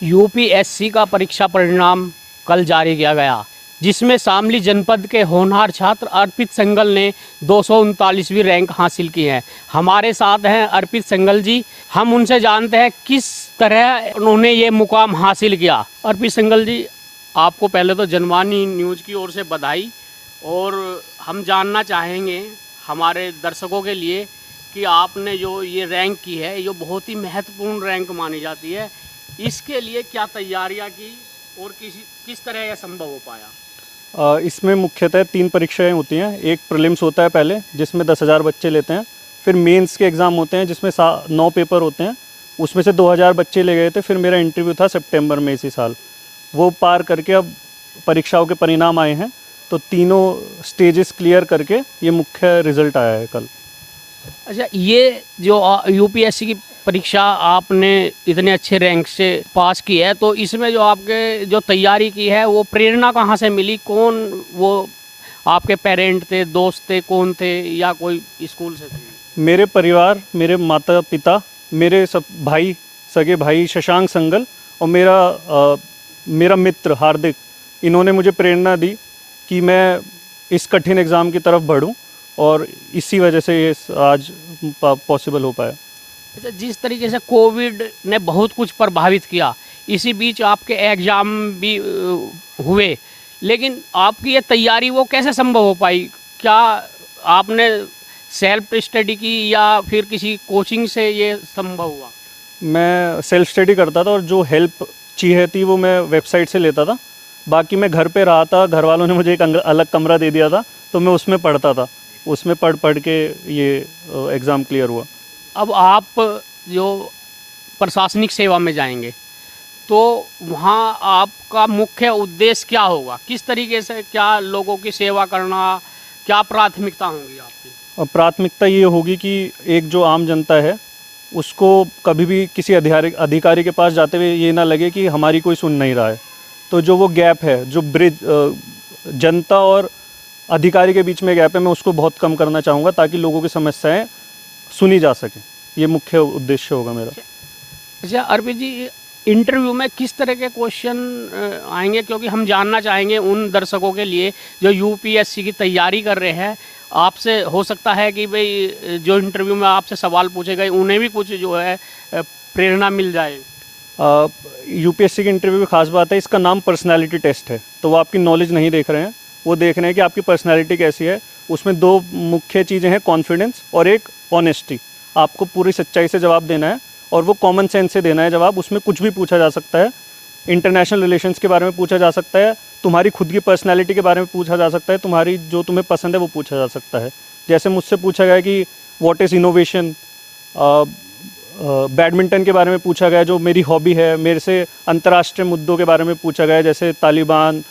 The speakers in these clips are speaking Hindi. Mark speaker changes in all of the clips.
Speaker 1: यूपीएससी का परीक्षा परिणाम कल जारी किया गया, जिसमें शामली जनपद के होनहार छात्र अर्पित संगल ने 239वीं रैंक हासिल की है। हमारे साथ हैं अर्पित संगल जी। हम उनसे जानते हैं किस तरह उन्होंने ये मुकाम हासिल किया। अर्पित संगल जी, आपको पहले तो जनवाणी न्यूज़ की ओर से बधाई। और हम जानना चाहेंगे हमारे दर्शकों के लिए कि आपने जो ये रैंक की है, ये बहुत ही महत्वपूर्ण रैंक मानी जाती है। इसके लिए क्या तैयारियां की और किस तरह यह संभव हो पाया?
Speaker 2: इसमें मुख्यतः 3 परीक्षाएं होती हैं। एक प्रीलिम्स होता है पहले, जिसमें 10,000 बच्चे लेते हैं। फिर मेंस के एग्ज़ाम होते हैं, जिसमें 9 पेपर होते हैं। उसमें से 2,000 बच्चे ले गए थे। फिर मेरा इंटरव्यू था सितंबर में इसी साल। वो पार करके अब परीक्षाओं के परिणाम आए हैं, तो तीनों स्टेजेस क्लियर करके ये मुख्य रिज़ल्ट आया है कल।
Speaker 1: अच्छा, ये जो यूपीएससी की परीक्षा आपने इतने अच्छे रैंक से पास की है, तो इसमें जो आपके जो तैयारी की है, वो प्रेरणा कहाँ से मिली? कौन वो आपके पेरेंट थे, दोस्त थे, कौन थे, या कोई स्कूल से थे?
Speaker 2: मेरे परिवार, मेरे माता पिता, मेरे सब भाई, सगे भाई शशांक संगल और मेरा मित्र हार्दिक, इन्होंने मुझे प्रेरणा दी कि मैं इस कठिन एग्ज़ाम की तरफ बढ़ूं, और इसी वजह से ये आज पॉसिबल हो पाया।
Speaker 1: अच्छा, जिस तरीके से कोविड ने बहुत कुछ प्रभावित किया, इसी बीच आपके एग्ज़ाम भी हुए, लेकिन आपकी ये तैयारी वो कैसे संभव हो पाई? क्या आपने सेल्फ स्टडी की या फिर किसी कोचिंग से ये संभव हुआ?
Speaker 2: मैं सेल्फ स्टडी करता था, और जो हेल्प चाहिए थी वो मैं वेबसाइट से लेता था। बाकी मैं घर पे रहा था, घर वालों ने मुझे एक अलग कमरा दे दिया था, तो मैं उसमें पढ़ता था। उसमें पढ़ के ये एग्ज़ाम क्लियर हुआ।
Speaker 1: अब आप जो प्रशासनिक सेवा में जाएंगे, तो वहाँ आपका मुख्य उद्देश्य क्या होगा? किस तरीके से, क्या लोगों की सेवा करना, क्या प्राथमिकता होगी आपकी?
Speaker 2: और प्राथमिकता ये होगी कि एक जो आम जनता है, उसको कभी भी किसी अधिकारी के पास जाते हुए ये ना लगे कि हमारी कोई सुन नहीं रहा है। तो जो वो गैप है, जो ब्रिज जनता और अधिकारी के बीच में गैप है, मैं उसको बहुत कम करना चाहूँगा, ताकि लोगों की समस्याएं सुनी जा सके। ये मुख्य उद्देश्य होगा मेरा।
Speaker 1: अच्छा अर्पित जी, इंटरव्यू में किस तरह के क्वेश्चन आएंगे? क्योंकि हम जानना चाहेंगे उन दर्शकों के लिए जो यूपीएससी की तैयारी कर रहे हैं। आपसे हो सकता है कि भाई जो इंटरव्यू में आपसे सवाल पूछे गए, उन्हें भी कुछ जो है प्रेरणा मिल जाए।
Speaker 2: यूपीएससी के इंटरव्यू की खास बात है, इसका नाम पर्सनैलिटी टेस्ट है। तो वो आपकी नॉलेज नहीं देख रहे हैं, वो देख रहे हैं कि आपकी पर्सनैलिटी कैसी है। उसमें 2 मुख्य चीज़ें हैं, कॉन्फिडेंस और एक ऑनेस्टी। आपको पूरी सच्चाई से जवाब देना है, और वो कॉमन सेंस से देना है जवाब। उसमें कुछ भी पूछा जा सकता है। इंटरनेशनल रिलेशंस के बारे में पूछा जा सकता है, तुम्हारी खुद की पर्सनैलिटी के बारे में पूछा जा सकता है, तुम्हारी जो तुम्हें पसंद है वो पूछा जा सकता है। जैसे मुझसे पूछा गया कि व्हाट इज़ इनोवेशन, बैडमिंटन के बारे में पूछा गया जो मेरी हॉबी है। मेरे से अंतर्राष्ट्रीय मुद्दों के बारे में पूछा गया, जैसे तालिबान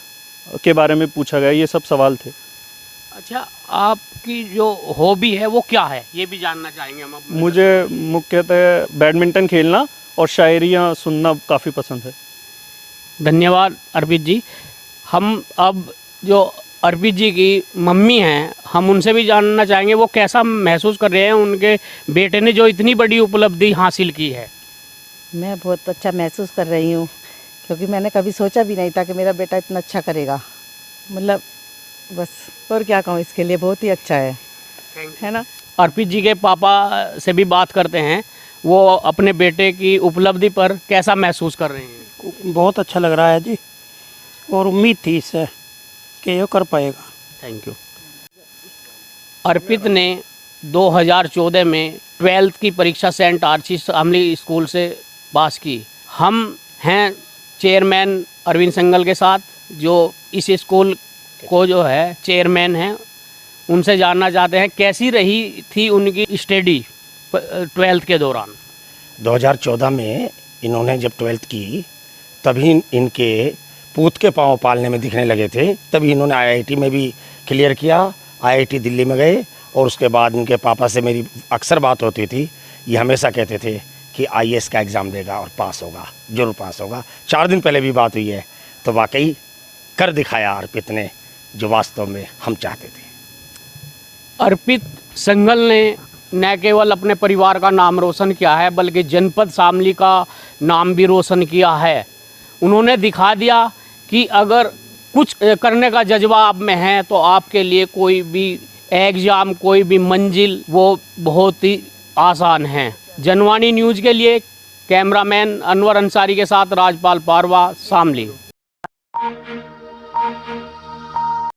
Speaker 2: के बारे में पूछा गया। ये सब सवाल थे।
Speaker 1: अच्छा, आपकी जो हॉबी है वो क्या है, ये भी जानना चाहेंगे हम।
Speaker 2: मुझे मुख्यतः बैडमिंटन खेलना और शायरियाँ सुनना काफ़ी पसंद है।
Speaker 1: धन्यवाद अर्पित जी। हम अब जो अर्पित जी की मम्मी हैं, हम उनसे भी जानना चाहेंगे वो कैसा महसूस कर रहे हैं उनके बेटे ने जो इतनी बड़ी उपलब्धि हासिल की है।
Speaker 3: मैं बहुत अच्छा महसूस कर रही हूँ, क्योंकि मैंने कभी सोचा भी नहीं था कि मेरा बेटा इतना अच्छा करेगा। मतलब बस और क्या कहूँ, इसके लिए बहुत ही अच्छा है ना।
Speaker 1: अर्पित जी के पापा से भी बात करते हैं, वो अपने बेटे की उपलब्धि पर कैसा महसूस कर रहे हैं।
Speaker 4: बहुत अच्छा लग रहा है जी, और उम्मीद थी इससे कि ये कर पाएगा।
Speaker 1: Thank you. अर्पित ने 2014 में 12th की परीक्षा सेंट आर्ची शामली स्कूल से पास की। हम हैं चेयरमैन अरविंद संगल के साथ, जो इस स्कूल को जो है चेयरमैन हैं। उनसे जानना चाहते हैं कैसी रही थी उनकी स्टडी 12th के दौरान।
Speaker 5: 2014 में इन्होंने जब 12th की, तभी इनके पूत के पाँव पालने में दिखने लगे थे। तभी इन्होंने आईआईटी में भी क्लियर किया, आईआईटी दिल्ली में गए। और उसके बाद इनके पापा से मेरी अक्सर बात होती थी, ये हमेशा कहते थे कि आईएएस का एग्ज़ाम देगा और पास होगा, ज़रूर पास होगा। 4 दिन पहले भी बात हुई है, तो वाकई कर दिखाया अर्पित ने। जो वास्तव में हम चाहते थे।
Speaker 1: अर्पित संगल ने न केवल अपने परिवार का नाम रोशन किया है बल्कि जनपद शामली का नाम भी रोशन किया है। उन्होंने दिखा दिया कि अगर कुछ करने का जज्बा आप में है तो आपके लिए कोई भी एग्ज़ाम, कोई भी मंजिल वो बहुत ही आसान है। जनवाणी न्यूज़ के लिए कैमरामैन अनवर अंसारी के साथ राजपाल पारवा, शामली।